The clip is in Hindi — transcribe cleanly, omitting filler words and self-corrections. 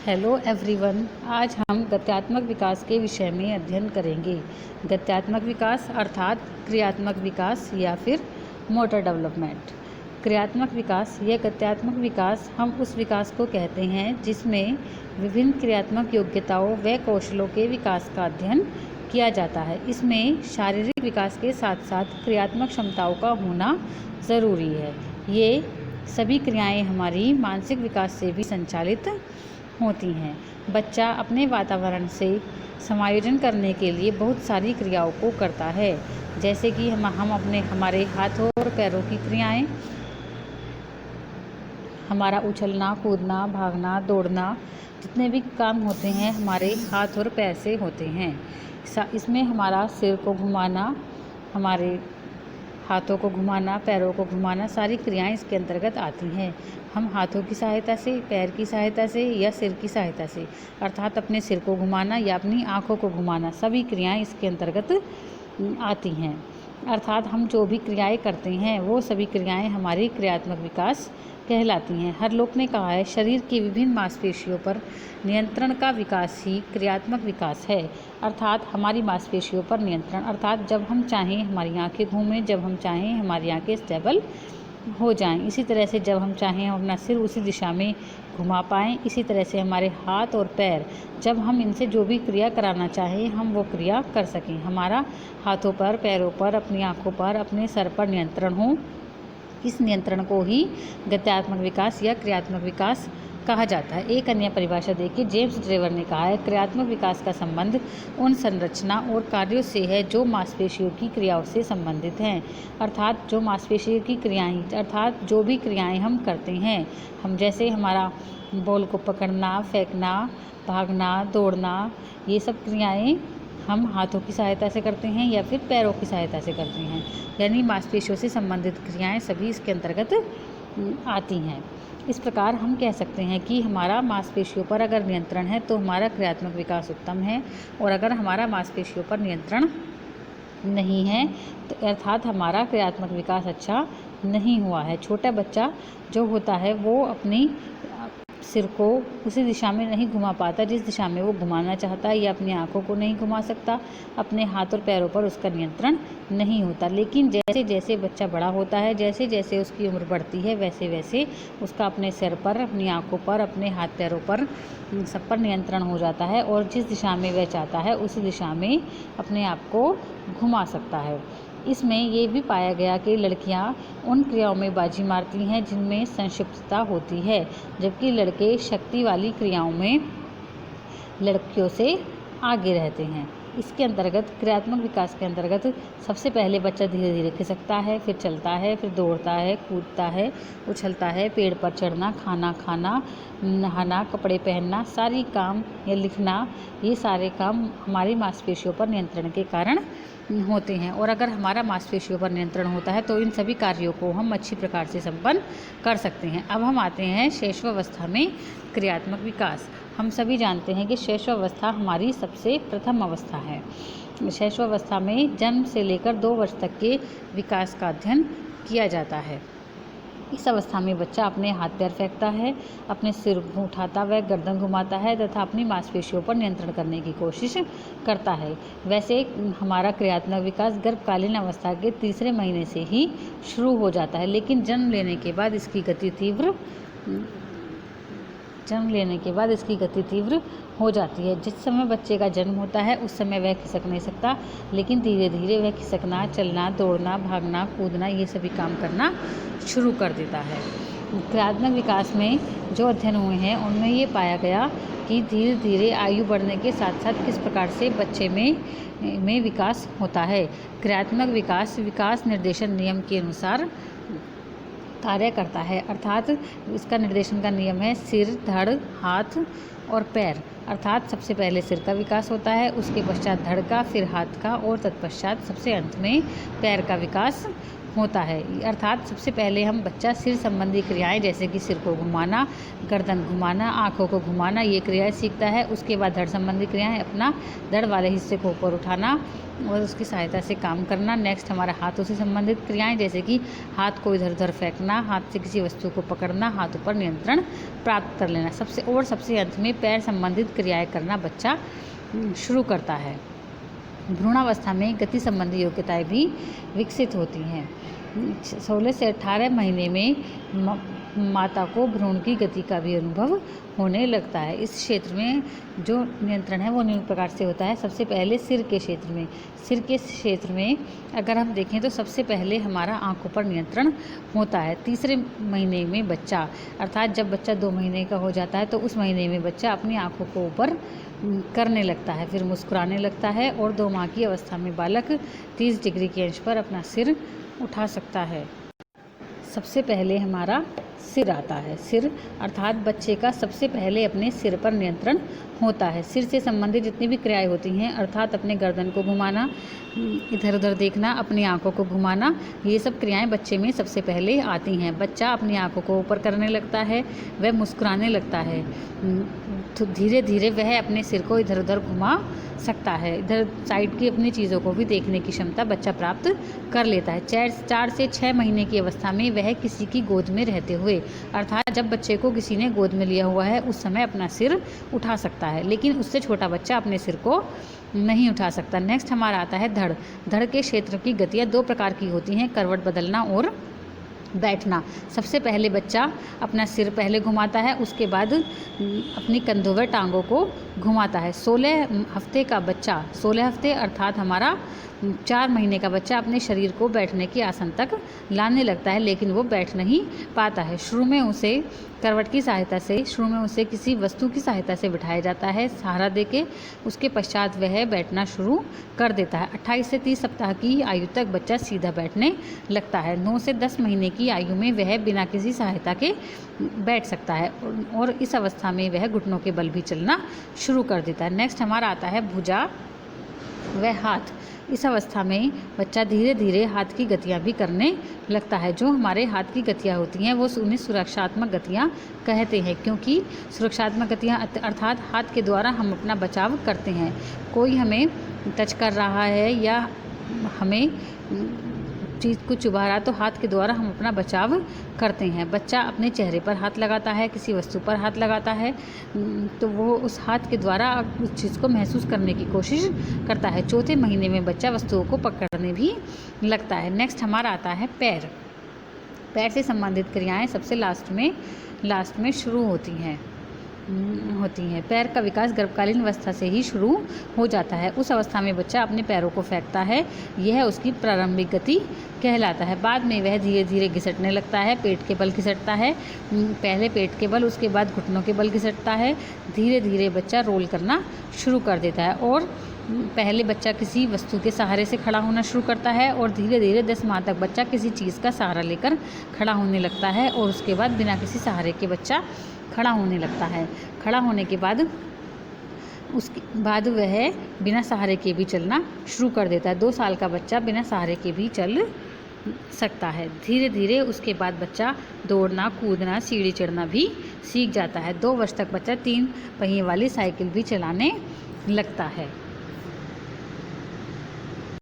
हेलो एवरीवन, आज हम गत्यात्मक विकास के विषय में अध्ययन करेंगे। गत्यात्मक विकास अर्थात क्रियात्मक विकास या फिर मोटर डेवलपमेंट। क्रियात्मक विकास या गत्यात्मक विकास हम उस विकास को कहते हैं जिसमें विभिन्न क्रियात्मक योग्यताओं व कौशलों के विकास का अध्ययन किया जाता है। इसमें शारीरिक विकास के साथ साथ क्रियात्मक क्षमताओं का होना ज़रूरी है। ये सभी क्रियाएं हमारी मानसिक विकास से भी संचालित होती हैं। बच्चा अपने वातावरण से समायोजन करने के लिए बहुत सारी क्रियाओं को करता है, जैसे कि हम हमारे हाथों और पैरों की क्रियाएं, हमारा उछलना, कूदना, भागना, दौड़ना, जितने भी काम होते हैं हमारे हाथ और पैर से होते हैं। इसमें हमारा सिर को घुमाना, हमारे हाथों को घुमाना, पैरों को घुमाना, सारी क्रियाएं इसके अंतर्गत आती हैं। हम हाथों की सहायता से, पैर की सहायता से या सिर की सहायता से, अर्थात अपने सिर को घुमाना या अपनी आँखों को घुमाना, सभी क्रियाएं इसके अंतर्गत आती हैं। अर्थात हम जो भी क्रियाएं करते हैं वो सभी क्रियाएं हमारी क्रियात्मक विकास कहलाती हैं। हरलोक ने कहा है, शरीर की विभिन्न मांसपेशियों पर नियंत्रण का विकास ही क्रियात्मक विकास है। अर्थात हमारी मांसपेशियों पर नियंत्रण, अर्थात जब हम चाहें हमारी आंखें घूमें, जब हम चाहें हमारी आंखें स्टेबल हो जाएं। इसी तरह से जब हम चाहें हम अपना सिर उसी दिशा में घुमा पाएँ। इसी तरह से हमारे हाथ और पैर, जब हम इनसे जो भी क्रिया कराना चाहें हम वो क्रिया कर सकें। हमारा हाथों पर, पैरों पर, अपनी आँखों पर, अपने सर पर नियंत्रण हो। इस नियंत्रण को ही गत्यात्मक विकास या क्रियात्मक विकास कहा जाता है। एक अन्य परिभाषा देखिए, जेम्स ड्रेवर ने कहा है, क्रियात्मक विकास का संबंध उन संरचना और कार्यों से है जो मांसपेशियों की क्रियाओं से संबंधित हैं। अर्थात जो मांसपेशियों की क्रियाएं, अर्थात जो भी क्रियाएं हम करते हैं, हम जैसे हमारा बॉल को पकड़ना, फेंकना, भागना, दौड़ना, ये सब क्रियाएं हम हाथों की सहायता से करते हैं या फिर पैरों की सहायता से करते हैं। यानी मांसपेशियों से संबंधित क्रियाएं सभी इसके अंतर्गत आती हैं। इस प्रकार हम कह सकते हैं कि हमारा मांसपेशियों पर अगर नियंत्रण है तो हमारा क्रियात्मक विकास उत्तम है, और अगर हमारा मांसपेशियों पर नियंत्रण नहीं है तो अर्थात हमारा क्रियात्मक विकास अच्छा नहीं हुआ है। छोटा बच्चा जो होता है वो अपनी सिर को उसी दिशा में नहीं घुमा पाता जिस दिशा में वो घुमाना चाहता है, या अपनी आँखों को नहीं घुमा सकता, अपने हाथ और पैरों पर उसका नियंत्रण नहीं होता। लेकिन जैसे जैसे बच्चा बड़ा होता है, जैसे जैसे उसकी उम्र बढ़ती है, वैसे वैसे उसका अपने सिर पर, अपनी आँखों पर, अपने हाथ पैरों पर, सब पर नियंत्रण हो जाता है, और जिस दिशा में वह चाहता है उसी दिशा में अपने आप को घुमा सकता है। इसमें ये भी पाया गया कि लड़कियां उन क्रियाओं में बाजी मारती हैं जिनमें संक्षिप्तता होती है, जबकि लड़के शक्ति वाली क्रियाओं में लड़कियों से आगे रहते हैं। इसके अंतर्गत क्रियात्मक विकास के अंतर्गत सबसे पहले बच्चा धीरे धीरे खिसकता है, फिर चलता है, फिर दौड़ता है, कूदता है, उछलता है, पेड़ पर चढ़ना, खाना खाना, नहाना, कपड़े पहनना, सारी काम या लिखना, ये सारे काम हमारी मांसपेशियों पर नियंत्रण के कारण होते हैं। और अगर हमारा मांसपेशियों पर नियंत्रण होता है तो इन सभी कार्यों को हम अच्छी प्रकार से संपन्न कर सकते हैं। अब हम आते हैं शैशवावस्था में क्रियात्मक विकास। हम सभी जानते हैं कि शैशवावस्था हमारी सबसे प्रथम अवस्था है। शैशवावस्था में जन्म से लेकर 2 वर्ष तक के विकास का अध्ययन किया जाता है। इस अवस्था में बच्चा अपने हाथ पैर फेंकता है, अपने सिर उठाता व गर्दन घुमाता है तथा अपनी मांसपेशियों पर नियंत्रण करने की कोशिश करता है। वैसे हमारा क्रियात्मक विकास गर्भकालीन अवस्था के 3रे महीने से ही शुरू हो जाता है, लेकिन जन्म लेने के बाद इसकी गति तीव्र हो जाती है। जिस समय बच्चे का जन्म होता है उस समय वह खिसक नहीं सकता, लेकिन धीरे धीरे वह खिसकना, चलना, दौड़ना, भागना, कूदना, ये सभी काम करना शुरू कर देता है। क्रियात्मक विकास में जो अध्ययन हुए हैं उनमें ये पाया गया कि धीरे धीरे आयु बढ़ने के साथ साथ किस प्रकार से बच्चे में विकास होता है। क्रियात्मक विकास निर्देशन नियम के अनुसार कार्य करता है। अर्थात इसका निर्देशन का नियम है सिर, धड़, हाथ और पैर। अर्थात सबसे पहले सिर का विकास होता है, उसके पश्चात धड़ का, फिर हाथ का, और तत्पश्चात सबसे अंत में पैर का विकास होता है। अर्थात सबसे पहले हम बच्चा सिर संबंधी क्रियाएं जैसे कि सिर को घुमाना, गर्दन घुमाना, आँखों को घुमाना, ये क्रियाएं सीखता है। उसके बाद धड़ संबंधी क्रियाएं, अपना धड़ वाले हिस्से को ऊपर उठाना और उसकी सहायता से काम करना। नेक्स्ट हमारा हाथों से संबंधित क्रियाएं जैसे कि हाथ को इधर उधर फेंकना, हाथ से किसी वस्तु को पकड़ना, हाथों पर नियंत्रण प्राप्त कर लेना। सबसे अंत में पैर संबंधित क्रियाएं करना बच्चा शुरू करता है। भ्रूणावस्था में गति संबंधी योग्यताएं भी विकसित होती हैं। 16 से 18 महीने में माता को भ्रूण की गति का भी अनुभव होने लगता है। इस क्षेत्र में जो नियंत्रण है वो निम्न प्रकार से होता है। सबसे पहले सिर के क्षेत्र में अगर हम देखें तो सबसे पहले हमारा आंखों पर नियंत्रण होता है। तीसरे महीने में बच्चा, अर्थात जब बच्चा 2 महीने का हो जाता है तो उस महीने में बच्चा अपनी आंखों को ऊपर करने लगता है, फिर मुस्कुराने लगता है और 2 माह की अवस्था में बालक 30 डिग्री के अंश पर अपना सिर उठा सकता है। सबसे पहले हमारा सिर आता है। सिर अर्थात बच्चे का सबसे पहले अपने सिर पर नियंत्रण होता है। सिर से संबंधित जितनी भी क्रियाएं होती हैं, अर्थात अपने गर्दन को घुमाना, इधर उधर देखना, अपनी आंखों को घुमाना, ये सब क्रियाएं बच्चे में सबसे पहले आती हैं। बच्चा अपनी आंखों को ऊपर करने लगता है, वह मुस्कुराने लगता है, तो धीरे धीरे वह अपने सिर को इधर उधर घुमा सकता है। इधर साइड की अपनी चीज़ों को भी देखने की क्षमता बच्चा प्राप्त कर लेता है। 4 से 6 महीने की अवस्था में वह किसी की गोद में रहते हुए, अर्थात जब बच्चे को किसी ने गोद में लिया हुआ है उस समय अपना सिर उठा सकता है, लेकिन उससे छोटा बच्चा अपने सिर को नहीं उठा सकता। नेक्स्ट हमारा आता है धड़। धड़ के क्षेत्र की गतियाँ 2 प्रकार की होती हैं, करवट बदलना और बैठना। सबसे पहले बच्चा अपना सिर पहले घुमाता है, उसके बाद अपनी कंधों व टांगों को घुमाता है। 16 हफ्ते का बच्चा, 16 हफ्ते अर्थात हमारा 4 महीने का बच्चा अपने शरीर को बैठने की आसन तक लाने लगता है, लेकिन वो बैठ नहीं पाता है। शुरू में उसे करवट की सहायता से, शुरू में उसे किसी वस्तु की सहायता से बिठाया जाता है सहारा देके। उसके पश्चात वह बैठना शुरू कर देता है। 28 से 30 सप्ताह की आयु तक बच्चा सीधा बैठने लगता है। 9 से 10 महीने की आयु में वह बिना किसी सहायता के बैठ सकता है और इस अवस्था में वह घुटनों के बल भी चलना शुरू कर देता है। नेक्स्ट हमारा आता है भुजा व हाथ। इस अवस्था में बच्चा धीरे धीरे हाथ की गतियाँ भी करने लगता है। जो हमारे हाथ की गतियाँ होती हैं वो उन्हें सुरक्षात्मक गतियाँ कहते हैं, क्योंकि सुरक्षात्मक गतियाँ अर्थात हाथ के द्वारा हम अपना बचाव करते हैं। कोई हमें टच कर रहा है या हमें चीज़ को चुभा रहा तो हाथ के द्वारा हम अपना बचाव करते हैं। बच्चा अपने चेहरे पर हाथ लगाता है, किसी वस्तु पर हाथ लगाता है तो वो उस हाथ के द्वारा उस चीज़ को महसूस करने की कोशिश करता है। 4थे महीने में बच्चा वस्तुओं को पकड़ने भी लगता है। नेक्स्ट हमारा आता है पैर। पैर से संबंधित क्रियाएं सबसे लास्ट में शुरू होती हैं। पैर का विकास गर्भकालीन अवस्था से ही शुरू हो जाता है। उस अवस्था में बच्चा अपने पैरों को फेंकता है, यह उसकी प्रारंभिक गति कहलाता है। बाद में वह धीरे धीरे घिसटने लगता है, पेट के बल घिसटता है, पहले पेट के बल, उसके बाद घुटनों के बल घिसटता है। धीरे धीरे बच्चा रोल करना शुरू कर देता है और पहले बच्चा किसी वस्तु के सहारे से खड़ा होना शुरू करता है और धीरे धीरे 10 माह तक बच्चा किसी चीज़ का सहारा लेकर खड़ा होने लगता है और उसके बाद बिना किसी सहारे के बच्चा खड़ा होने लगता है। खड़ा होने के बाद उसके बाद वह बिना सहारे के भी चलना शुरू कर देता है। 2 साल का बच्चा बिना सहारे के भी चल सकता है। धीरे धीरे उसके बाद बच्चा दौड़ना, कूदना, सीढ़ी चढ़ना भी सीख जाता है। 2 वर्ष तक बच्चा 3 पहिए वाली साइकिल भी चलाने लगता है।